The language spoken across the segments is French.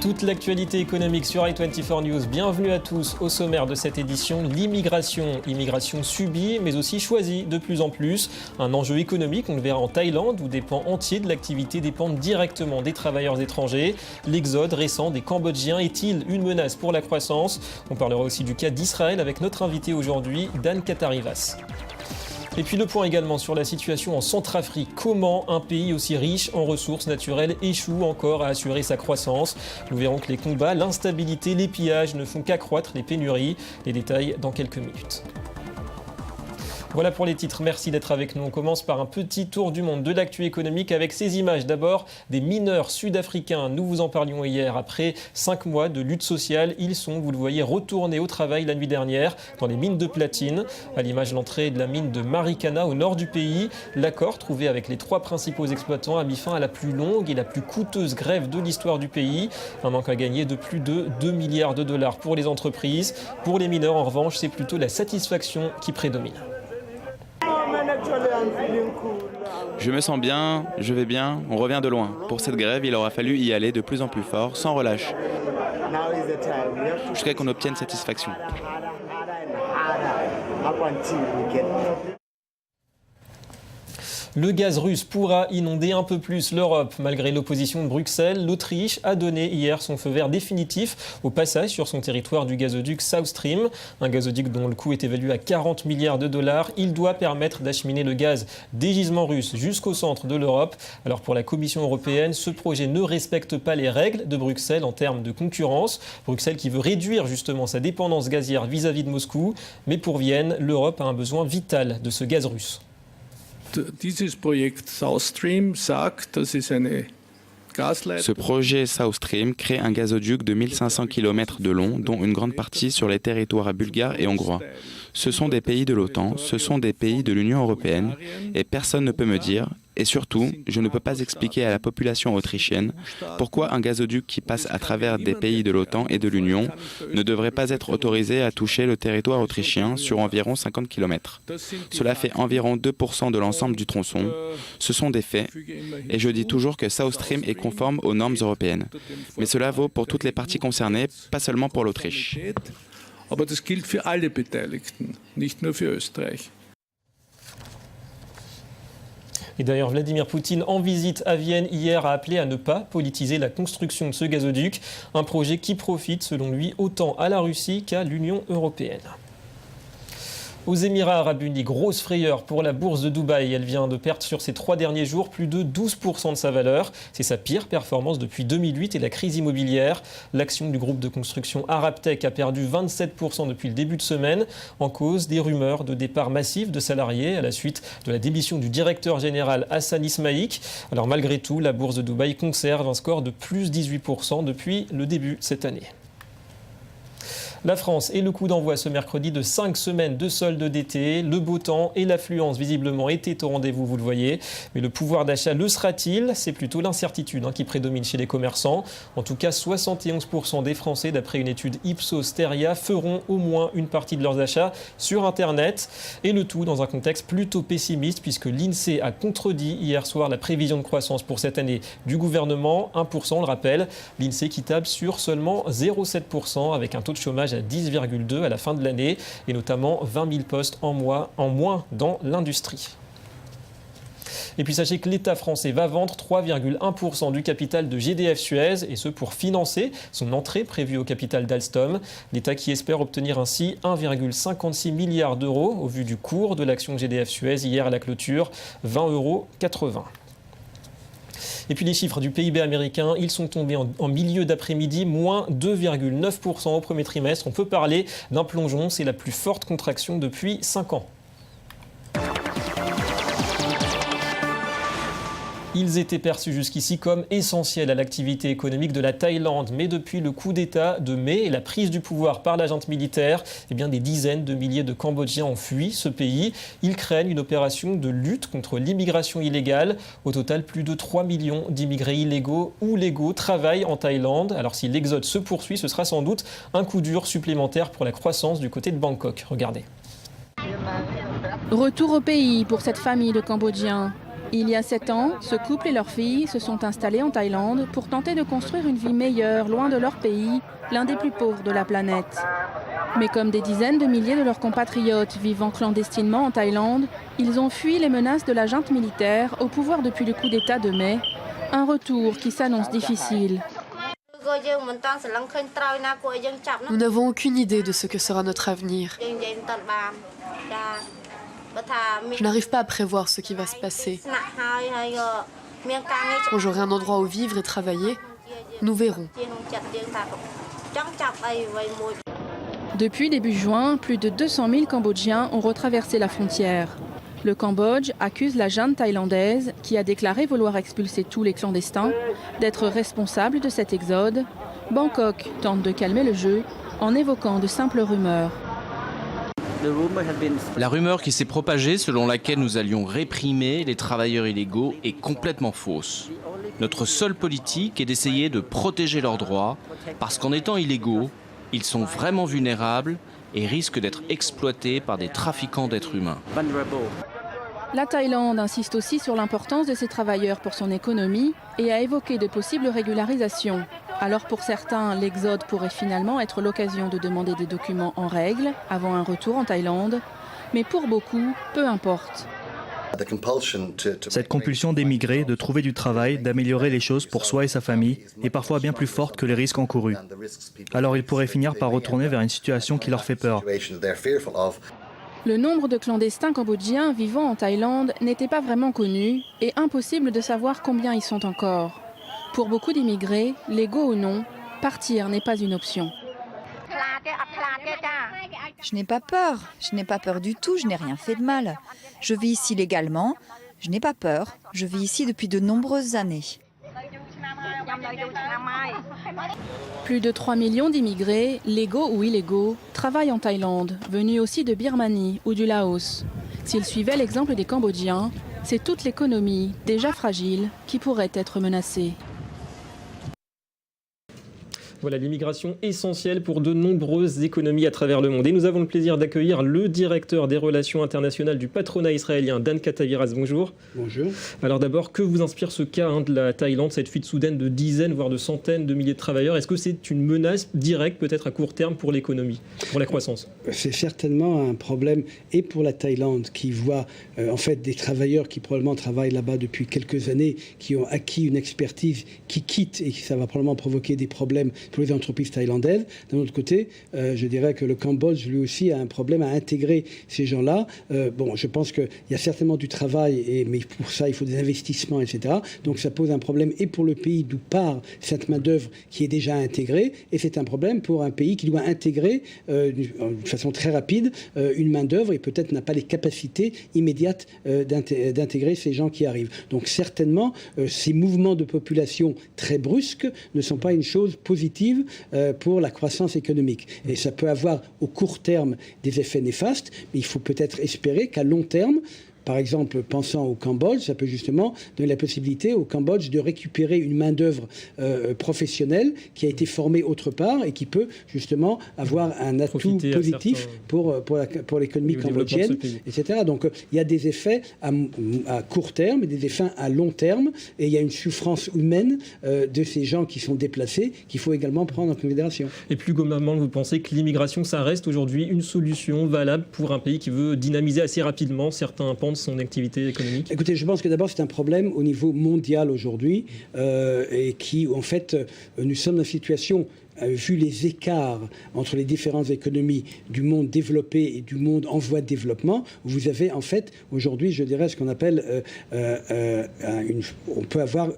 Toute l'actualité économique sur i24 News. Bienvenue à tous. Au sommaire de cette édition, l'immigration. Immigration subie, mais aussi choisie de plus en plus. Un enjeu économique, on le verra en Thaïlande, où des pans entiers de l'activité dépendent directement des travailleurs étrangers. L'exode récent des Cambodgiens est-il une menace pour la croissance? On parlera aussi du cas d'Israël avec notre invité aujourd'hui, Dan Katarivas. Et puis le point également sur la situation en Centrafrique. Comment un pays aussi riche en ressources naturelles échoue encore à assurer sa croissance? Nous verrons que les combats, l'instabilité, les pillages ne font qu'accroître les pénuries. Les détails dans quelques minutes. Voilà pour les titres, merci d'être avec nous. On commence par un petit tour du monde de l'actu économique avec ces images. D'abord, des mineurs sud-africains. Nous vous en parlions hier. Après 5 mois de lutte sociale, ils sont, vous le voyez, retournés au travail la nuit dernière dans les mines de platine. À l'image de l'entrée de la mine de Marikana au nord du pays, l'accord trouvé avec les 3 principaux exploitants a mis fin à la plus longue et la plus coûteuse grève de l'histoire du pays. Un manque à gagner de plus de 2 milliards de dollars pour les entreprises. Pour les mineurs, en revanche, c'est plutôt la satisfaction qui prédomine. Je me sens bien, je vais bien, on revient de loin. Pour cette grève, il aura fallu y aller de plus en plus fort, sans relâche, jusqu'à qu'on obtienne satisfaction. Le gaz russe pourra inonder un peu plus l'Europe. Malgré l'opposition de Bruxelles, l'Autriche a donné hier son feu vert définitif au passage sur son territoire du gazoduc South Stream. Un gazoduc dont le coût est évalué à 40 milliards de dollars. Il doit permettre d'acheminer le gaz des gisements russes jusqu'au centre de l'Europe. Alors pour la Commission européenne, ce projet ne respecte pas les règles de Bruxelles en termes de concurrence. Bruxelles qui veut réduire justement sa dépendance gazière vis-à-vis de Moscou. Mais pour Vienne, l'Europe a un besoin vital de ce gaz russe. Ce projet South Stream crée un gazoduc de 1500 km de long, dont une grande partie sur les territoires bulgares et hongrois. Ce sont des pays de l'OTAN, ce sont des pays de l'Union européenne, et personne ne peut me dire, et surtout, je ne peux pas expliquer à la population autrichienne pourquoi un gazoduc qui passe à travers des pays de l'OTAN et de l'Union ne devrait pas être autorisé à toucher le territoire autrichien sur environ 50 km. Cela fait environ 2% de l'ensemble du tronçon. Ce sont des faits, et je dis toujours que South Stream est conforme aux normes européennes. Mais cela vaut pour toutes les parties concernées, pas seulement pour l'Autriche. Aber das gilt für alle Beteiligten, nicht nur für Österreich. Et d'ailleurs, Vladimir Poutine, en visite à Vienne hier, a appelé à ne pas politiser la construction de ce gazoduc. Un projet qui profite, selon lui, autant à la Russie qu'à l'Union européenne. Aux Émirats arabes unis, grosse frayeur pour la bourse de Dubaï. Elle vient de perdre sur ces 3 derniers jours plus de 12% de sa valeur. C'est sa pire performance depuis 2008 et la crise immobilière. L'action du groupe de construction Arabtech a perdu 27% depuis le début de semaine, en cause des rumeurs de départ massif de salariés à la suite de la démission du directeur général Hassan Ismaïk. Alors malgré tout, la bourse de Dubaï conserve un score de plus 18% depuis le début de cette année. La France est le coup d'envoi ce mercredi de 5 semaines de soldes d'été. Le beau temps et l'affluence visiblement étaient au rendez-vous, vous le voyez. Mais le pouvoir d'achat le sera-t-il? C'est plutôt l'incertitude qui prédomine chez les commerçants. En tout cas, 71% des Français, d'après une étude Ipsos-Steria, feront au moins une partie de leurs achats sur Internet. Et le tout dans un contexte plutôt pessimiste puisque l'INSEE a contredit hier soir la prévision de croissance pour cette année du gouvernement. 1%, on le rappelle. L'INSEE qui table sur seulement 0,7% avec un taux de chômage à 10,2 à la fin de l'année et notamment 20 000 postes en moins dans l'industrie. Et puis sachez que l'État français va vendre 3,1% du capital de GDF Suez et ce pour financer son entrée prévue au capital d'Alstom. L'État qui espère obtenir ainsi 1,56 milliard d'euros au vu du cours de l'action GDF Suez hier à la clôture, 20,80 €. Et puis les chiffres du PIB américain, ils sont tombés en milieu d'après-midi, moins 2,9% au premier trimestre. On peut parler d'un plongeon, c'est la plus forte contraction depuis 5 ans. Ils étaient perçus jusqu'ici comme essentiels à l'activité économique de la Thaïlande. Mais depuis le coup d'État de mai et la prise du pouvoir par la junte militaire, des dizaines de milliers de Cambodgiens ont fui ce pays. Ils craignent une opération de lutte contre l'immigration illégale. Au total, plus de 3 millions d'immigrés illégaux ou légaux travaillent en Thaïlande. Alors si l'exode se poursuit, ce sera sans doute un coup dur supplémentaire pour la croissance du côté de Bangkok. Regardez. Retour au pays pour cette famille de Cambodgiens. Il y a 7 ans, ce couple et leur fille se sont installés en Thaïlande pour tenter de construire une vie meilleure loin de leur pays, l'un des plus pauvres de la planète. Mais comme des dizaines de milliers de leurs compatriotes vivant clandestinement en Thaïlande, ils ont fui les menaces de la junte militaire au pouvoir depuis le coup d'État de mai. Un retour qui s'annonce difficile. Nous n'avons aucune idée de ce que sera notre avenir. Je n'arrive pas à prévoir ce qui va se passer. Quand j'aurai un endroit où vivre et travailler, nous verrons. Depuis début juin, plus de 200 000 Cambodgiens ont retraversé la frontière. Le Cambodge accuse la junte thaïlandaise, qui a déclaré vouloir expulser tous les clandestins, d'être responsable de cet exode. Bangkok tente de calmer le jeu en évoquant de simples rumeurs. La rumeur qui s'est propagée selon laquelle nous allions réprimer les travailleurs illégaux est complètement fausse. Notre seule politique est d'essayer de protéger leurs droits parce qu'en étant illégaux, ils sont vraiment vulnérables et risquent d'être exploités par des trafiquants d'êtres humains. La Thaïlande insiste aussi sur l'importance de ces travailleurs pour son économie et a évoqué de possibles régularisations. Alors pour certains, l'exode pourrait finalement être l'occasion de demander des documents en règle avant un retour en Thaïlande. Mais pour beaucoup, peu importe. Cette compulsion d'émigrer, de trouver du travail, d'améliorer les choses pour soi et sa famille est parfois bien plus forte que les risques encourus. Alors ils pourraient finir par retourner vers une situation qui leur fait peur. Le nombre de clandestins cambodgiens vivant en Thaïlande n'était pas vraiment connu et impossible de savoir combien ils sont encore. Pour beaucoup d'immigrés, légaux ou non, partir n'est pas une option. Je n'ai pas peur du tout, je n'ai rien fait de mal. Je vis ici légalement, je n'ai pas peur, je vis ici depuis de nombreuses années. Plus de 3 millions d'immigrés, légaux ou illégaux, travaillent en Thaïlande, venus aussi de Birmanie ou du Laos. S'ils suivaient l'exemple des Cambodgiens, c'est toute l'économie, déjà fragile, qui pourrait être menacée. Voilà l'immigration essentielle pour de nombreuses économies à travers le monde. Et nous avons le plaisir d'accueillir le directeur des relations internationales du patronat israélien, Dan Kataviras. Bonjour. Bonjour. Alors d'abord, que vous inspire ce cas de la Thaïlande, cette fuite soudaine de dizaines, voire de centaines de milliers de travailleurs? Est-ce que c'est une menace directe, peut-être à court terme, pour l'économie, pour la croissance? C'est certainement un problème, et pour la Thaïlande, qui voit en fait des travailleurs qui probablement travaillent là-bas depuis quelques années, qui ont acquis une expertise, qui quittent, et ça va probablement provoquer des problèmes pour les entreprises thaïlandaises. D'un autre côté, je dirais que le Cambodge, lui aussi, a un problème à intégrer ces gens-là. Je pense qu'il y a certainement du travail, mais pour ça, il faut des investissements, etc. Donc ça pose un problème et pour le pays d'où part cette main-d'œuvre qui est déjà intégrée, et c'est un problème pour un pays qui doit intégrer de façon très rapide une main-d'œuvre et peut-être n'a pas les capacités immédiates d'intégrer ces gens qui arrivent. Donc certainement, ces mouvements de population très brusques ne sont pas une chose positive pour la croissance économique. Et ça peut avoir au court terme des effets néfastes, mais il faut peut-être espérer qu'à long terme, par exemple, pensant au Cambodge, ça peut justement donner la possibilité au Cambodge de récupérer une main-d'œuvre professionnelle qui a été formée autre part et qui peut justement avoir un atout positif pour l'économie cambodgienne, etc. Donc il y a des effets à court terme et des effets à long terme, et il y a une souffrance humaine de ces gens qui sont déplacés qu'il faut également prendre en considération. Et plus globalement, vous pensez que l'immigration, ça reste aujourd'hui une solution valable pour un pays qui veut dynamiser assez rapidement certains pans de son activité économique? Écoutez, je pense que d'abord c'est un problème au niveau mondial aujourd'hui et qui, en fait, nous sommes dans une situation, vu les écarts entre les différentes économies du monde développé et du monde en voie de développement, vous avez en fait aujourd'hui, je dirais, ce qu'on appelle on peut avoir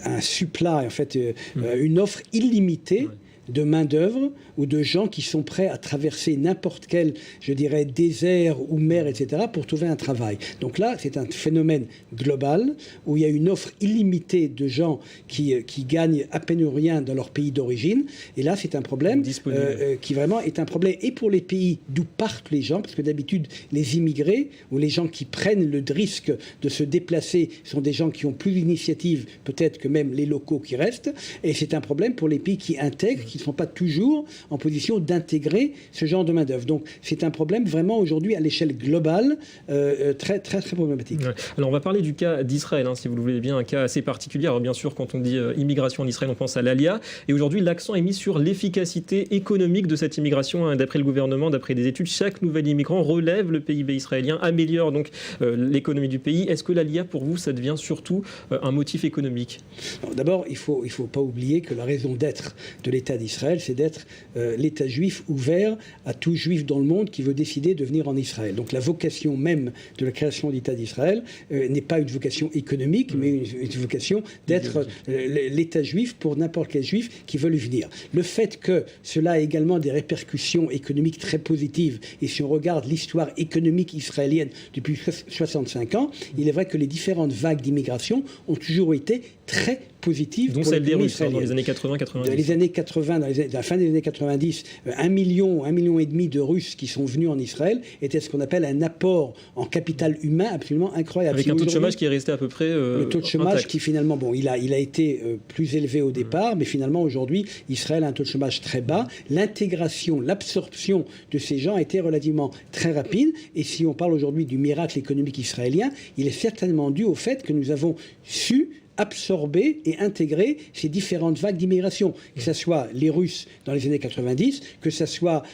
un supply, en fait, une offre illimitée de main-d'œuvre ou de gens qui sont prêts à traverser n'importe quel, je dirais, désert ou mer, etc., pour trouver un travail. Donc là, c'est un phénomène global où il y a une offre illimitée de gens qui gagnent à peine rien dans leur pays d'origine. Et là, c'est un problème qui vraiment est un problème et pour les pays d'où partent les gens, parce que d'habitude, les immigrés ou les gens qui prennent le risque de se déplacer sont des gens qui ont plus d'initiative peut-être que même les locaux qui restent. Et c'est un problème pour les pays qui intègrent, qui ne sont pas toujours en position d'intégrer ce genre de main-d'œuvre. Donc c'est un problème vraiment aujourd'hui à l'échelle globale très, très, très problématique. Ouais. Alors on va parler du cas d'Israël, si vous le voulez bien, un cas assez particulier. Alors bien sûr, quand on dit immigration en Israël, on pense à l'ALIA. Et aujourd'hui, l'accent est mis sur l'efficacité économique de cette immigration. D'après le gouvernement, d'après des études, chaque nouvel immigrant relève le PIB israélien, améliore donc l'économie du pays. Est-ce que l'ALIA, pour vous, ça devient surtout un motif économique ? D'abord, il faut pas oublier que la raison d'être de l'État d'Israël, c'est d'être l'État juif ouvert à tout juif dans le monde qui veut décider de venir en Israël. Donc la vocation même de la création de l'État d'Israël n'est pas une vocation économique, mais une vocation d'être l'État juif pour n'importe quel juif qui veut venir. Le fait que cela a également des répercussions économiques très positives, et si on regarde l'histoire économique israélienne depuis 65 ans, il est vrai que les différentes vagues d'immigration ont toujours été très positives. Donc celle des Russes dans les années 80-90. Dans les années 80, dans la fin des années 90, 1,5 million de Russes qui sont venus en Israël était ce qu'on appelle un apport en capital humain absolument incroyable. Avec un taux de chômage qui est resté à peu près le taux de chômage intact. Qui finalement, il a été plus élevé au départ, mais finalement aujourd'hui, Israël a un taux de chômage très bas. L'intégration, l'absorption de ces gens a été relativement très rapide. Et si on parle aujourd'hui du miracle économique israélien, il est certainement dû au fait que nous avons su absorber et intégrer ces différentes vagues d'immigration, que ce soit les Russes dans les années 90, que ce soit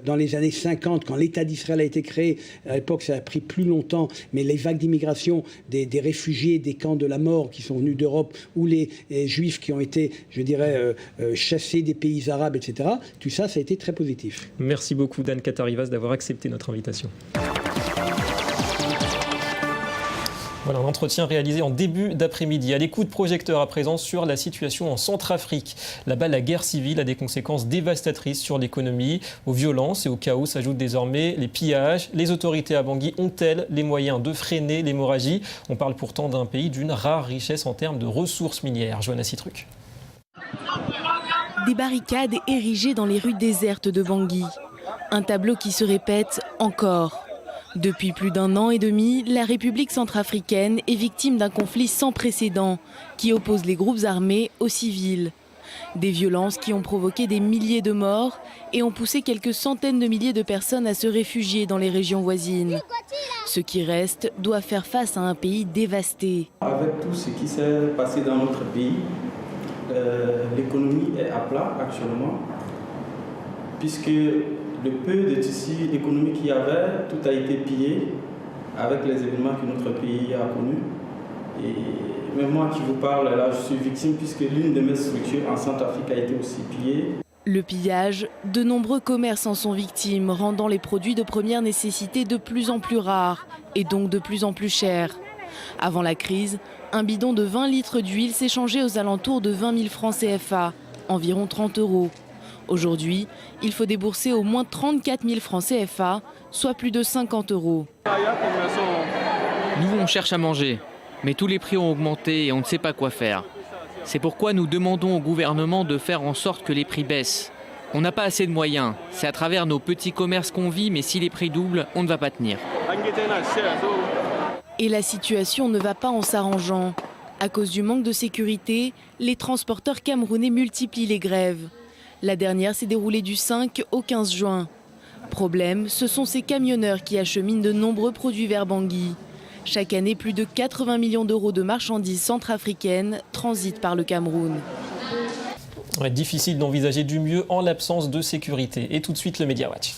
dans les années 50, quand l'État d'Israël a été créé. À l'époque, ça a pris plus longtemps, mais les vagues d'immigration des réfugiés des camps de la mort qui sont venus d'Europe, ou les Juifs qui ont été, je dirais, chassés des pays arabes, etc., tout ça, ça a été très positif. Merci beaucoup, Dan Katarivas, d'avoir accepté notre invitation. Voilà un entretien réalisé en début d'après-midi. À des coups de projecteur à présent sur la situation en Centrafrique. Là-bas, la guerre civile a des conséquences dévastatrices sur l'économie. Aux violences et au chaos s'ajoutent désormais les pillages. Les autorités à Bangui ont-elles les moyens de freiner l'hémorragie ? On parle pourtant d'un pays d'une rare richesse en termes de ressources minières. Johanna Citruc. Des barricades érigées dans les rues désertes de Bangui. Un tableau qui se répète encore. Depuis plus d'1 an et demi, la République centrafricaine est victime d'un conflit sans précédent qui oppose les groupes armés aux civils. Des violences qui ont provoqué des milliers de morts et ont poussé quelques centaines de milliers de personnes à se réfugier dans les régions voisines. Ceux qui restent doivent faire face à un pays dévasté. Avec tout ce qui s'est passé dans notre pays, l'économie est à plat actuellement, puisque le peu de tissu économique qu'il y avait, tout a été pillé avec les événements que notre pays a connus. Et même moi qui vous parle, là, je suis victime puisque l'une de mes structures en Centrafrique a été aussi pillée. Le pillage, de nombreux commerces en sont victimes, rendant les produits de première nécessité de plus en plus rares et donc de plus en plus chers. Avant la crise, un bidon de 20 litres d'huile s'échangeait aux alentours de 20 000 francs CFA, environ 30 €. Aujourd'hui, il faut débourser au moins 34 000 francs CFA, soit plus de 50 €. Nous, on cherche à manger, mais tous les prix ont augmenté et on ne sait pas quoi faire. C'est pourquoi nous demandons au gouvernement de faire en sorte que les prix baissent. On n'a pas assez de moyens. C'est à travers nos petits commerces qu'on vit, mais si les prix doublent, on ne va pas tenir. Et la situation ne va pas en s'arrangeant. À cause du manque de sécurité, les transporteurs camerounais multiplient les grèves. La dernière s'est déroulée du 5 au 15 juin. Problème, ce sont ces camionneurs qui acheminent de nombreux produits vers Bangui. Chaque année, plus de 80 millions d'euros de marchandises centrafricaines transitent par le Cameroun. Ouais, difficile d'envisager du mieux en l'absence de sécurité. Et tout de suite, le Media Watch.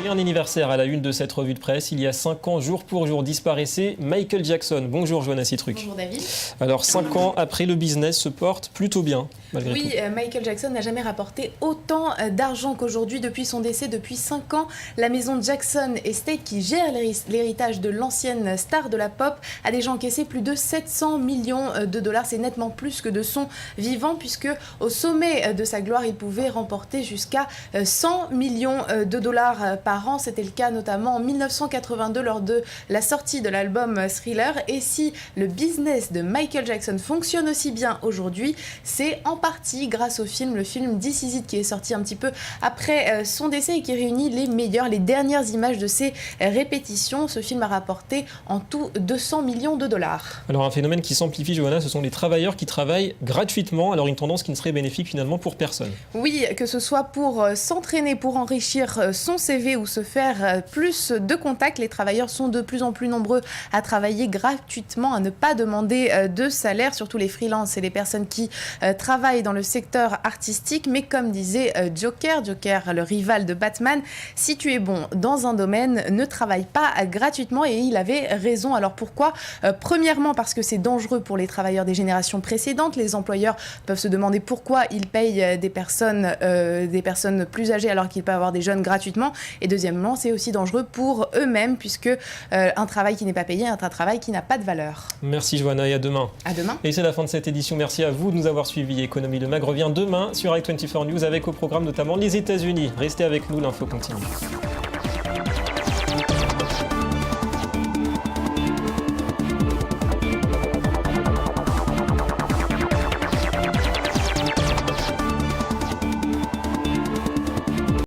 Et un anniversaire à la une de cette revue de presse. Il y a 5 ans, jour pour jour, disparaissait Michael Jackson. Bonjour Johanna Citruc. Bonjour David. Alors 5 ans après, le business se porte plutôt bien, malgré tout. Oui, Michael Jackson n'a jamais rapporté autant d'argent qu'aujourd'hui. Depuis son décès, depuis 5 ans, la maison Jackson Estate, qui gère l'héritage de l'ancienne star de la pop, a déjà encaissé plus de 700 millions de dollars. C'est nettement plus que de son vivant, puisque au sommet de sa gloire, il pouvait remporter jusqu'à 100 millions de dollars par an. C'était le cas notamment en 1982 lors de la sortie de l'album Thriller. Et si le business de Michael Jackson fonctionne aussi bien aujourd'hui, c'est en partie grâce au film, le film This Is It, qui est sorti un petit peu après son décès et qui réunit les dernières images de ses répétitions. Ce film a rapporté en tout 200 millions de dollars. Alors un phénomène qui s'amplifie, Johanna, ce sont les travailleurs qui travaillent gratuitement. Alors une tendance qui ne serait bénéfique finalement pour personne. Oui, que ce soit pour s'entraîner, pour enrichir son CV ou se faire plus de contacts, les travailleurs sont de plus en plus nombreux à travailler gratuitement, à ne pas demander de salaire, surtout les freelances et les personnes qui travaillent dans le secteur artistique. Mais comme disait Joker, le rival de Batman, si tu es bon dans un domaine, ne travaille pas gratuitement. Et il avait raison. Alors pourquoi ? Premièrement, parce que c'est dangereux pour les travailleurs des générations précédentes. Les employeurs peuvent se demander pourquoi ils payent des personnes plus âgées alors qu'ils peuvent avoir des jeunes gratuitement. Et deuxièmement, c'est aussi dangereux pour eux-mêmes, puisque un travail qui n'est pas payé est un travail qui n'a pas de valeur. Merci Johanna et à demain. À demain. Et c'est la fin de cette édition. Merci à vous de nous avoir suivis. Économie de Mag revient demain sur i24 News avec au programme notamment les États-Unis. Restez avec nous, l'info continue.